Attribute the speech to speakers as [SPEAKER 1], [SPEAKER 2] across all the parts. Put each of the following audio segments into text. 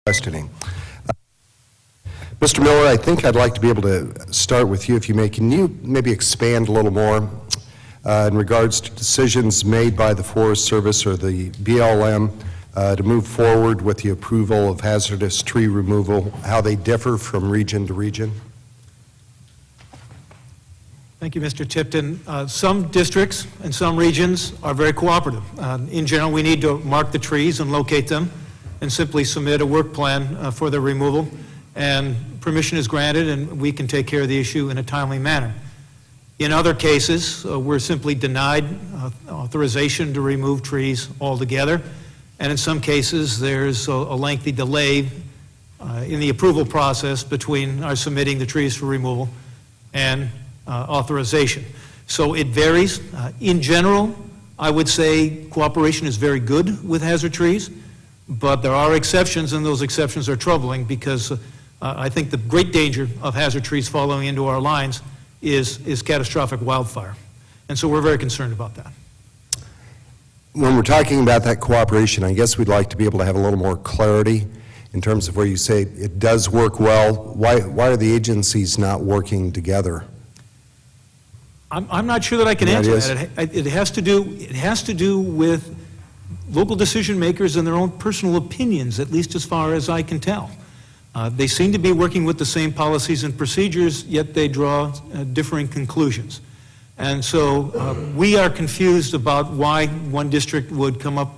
[SPEAKER 1] questioning. Mr. Miller, I think I'd like to be able to start with you, if you may. Can you maybe expand a little more in regards to decisions made by the Forest Service or the BLM to move forward with the approval of hazardous tree removal, how they differ from region to region?
[SPEAKER 2] Thank you, Mr. Tipton. Some districts and some regions are very cooperative. In general, we need to mark the trees and locate them and simply submit a work plan for their removal, and permission is granted and we can take care of the issue in a timely manner. In other cases, we're simply denied authorization to remove trees altogether, and in some cases there's a lengthy delay in the approval process between our submitting the trees for removal and authorization. So it varies. In general, I would say cooperation is very good with hazard trees, but there are exceptions, and those exceptions are troubling because I think the great danger of hazard trees falling into our lines is catastrophic wildfire. And so we're very concerned about that.
[SPEAKER 1] When we're talking about that cooperation, I guess we'd like to be able to have a little more clarity in terms of where you say it does work well. Why are the agencies not working together?
[SPEAKER 2] I'm not sure that I can answer that. It has to do with local decision makers and their own personal opinions, at least as far as I can tell. They seem to be working with the same policies and procedures, yet they draw differing conclusions. And so we are confused about why one district would come up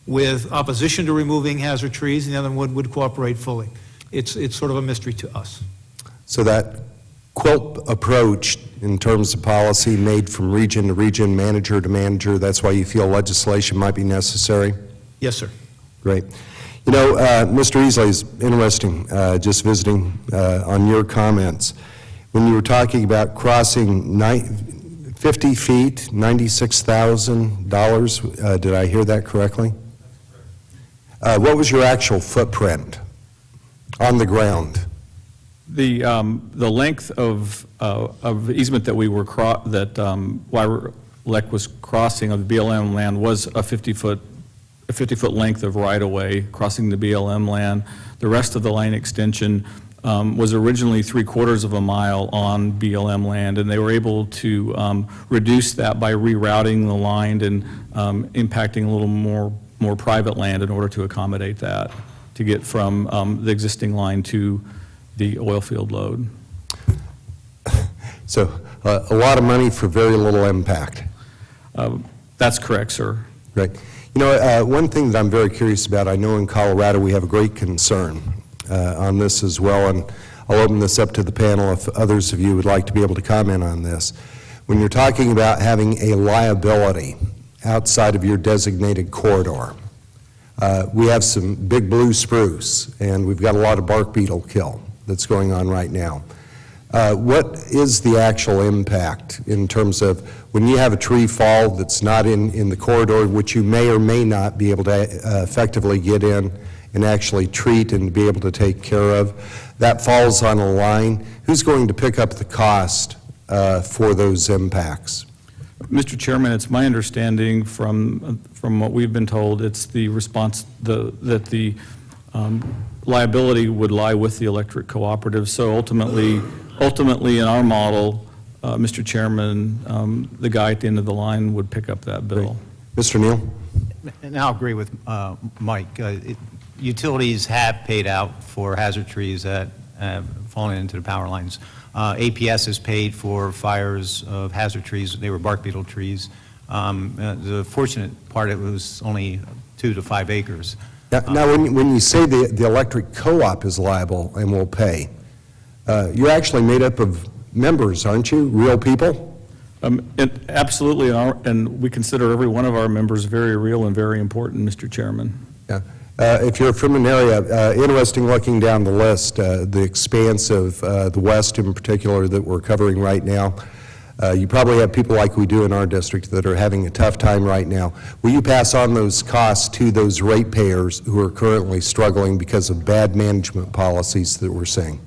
[SPEAKER 2] with opposition to removing hazard trees and the other one would cooperate fully. It's sort of a mystery to us.
[SPEAKER 1] So that quilt approach in terms of policy made from region to region, manager to manager, that's why you feel legislation might be necessary?
[SPEAKER 2] Yes, sir.
[SPEAKER 1] Great. You know, Mr. Easley, is interesting, just visiting on your comments. When you were talking about crossing 50 feet, $96,000, did I hear that correctly? What was your actual footprint on the ground?
[SPEAKER 3] The length of easement that we were Wyrelek was crossing of the BLM land was a 50-foot length of right-of-way crossing the BLM land. The rest of the line extension was originally 3/4 of a mile on BLM land, and they were able to reduce that by rerouting the line and impacting a little more private land in order to accommodate that, to get from the existing line to the oil field load.
[SPEAKER 1] So a lot of money for very little impact.
[SPEAKER 3] That's correct, sir.
[SPEAKER 1] Right. You know, one thing that I'm very curious about, I know in Colorado we have a great concern on this as well, and I'll open this up to the panel if others of you would like to be able to comment on this. When you're talking about having a liability outside of your designated corridor, we have some big blue spruce, and we've got a lot of bark beetle kill that's going on right now. What is the actual impact in terms of when you have a tree fall that's not in the corridor, which you may or may not be able to effectively get in and actually treat and be able to take care of, that falls on a line? Who's going to pick up the cost for those impacts?
[SPEAKER 3] Mr. Chairman, it's my understanding from what we've been told, it's the response that the liability would lie with the electric cooperative. So ultimately in our model, Mr. Chairman, the guy at the end of the line would pick up that bill.
[SPEAKER 1] Great. Mr. Neal?
[SPEAKER 4] And I'll agree with Mike. Utilities have paid out for hazard trees that have fallen into the power lines. APS has paid for fires of hazard trees. They were bark beetle trees. The fortunate part, it was only 2 to 5 acres.
[SPEAKER 1] Now when you say the electric co-op is liable and will pay, you're actually made up of members, aren't you? Real people?
[SPEAKER 3] Absolutely, and we consider every one of our members very real and very important, Mr. Chairman.
[SPEAKER 1] Yeah. If you're from an area, interesting looking down the list, the expanse of the West in particular that we're covering right now, you probably have people like we do in our district that are having a tough time right now. Will you pass on those costs to those ratepayers who are currently struggling because of bad management policies that we're seeing?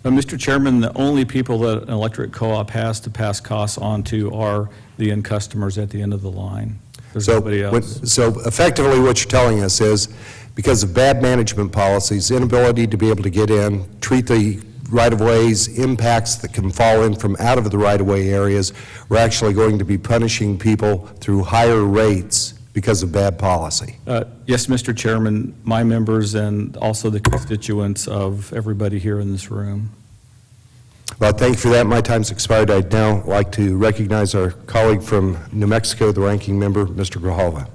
[SPEAKER 3] Mr. Chairman, the only people that an electric co-op has to pass costs on to are the end customers at the end of the line. There's nobody else.
[SPEAKER 1] So effectively what you're telling us is because of bad management policies, inability to be able to get in, treat the right-of-ways, impacts that can fall in from out of the right-of-way areas, we're actually going to be punishing people through higher rates because of bad policy.
[SPEAKER 3] Yes, Mr. Chairman, my members and also the constituents of everybody here in this room.
[SPEAKER 1] Well, thank you for that. My time's expired. I'd now like to recognize our colleague from New Mexico, the ranking member, Mr. Grijalva.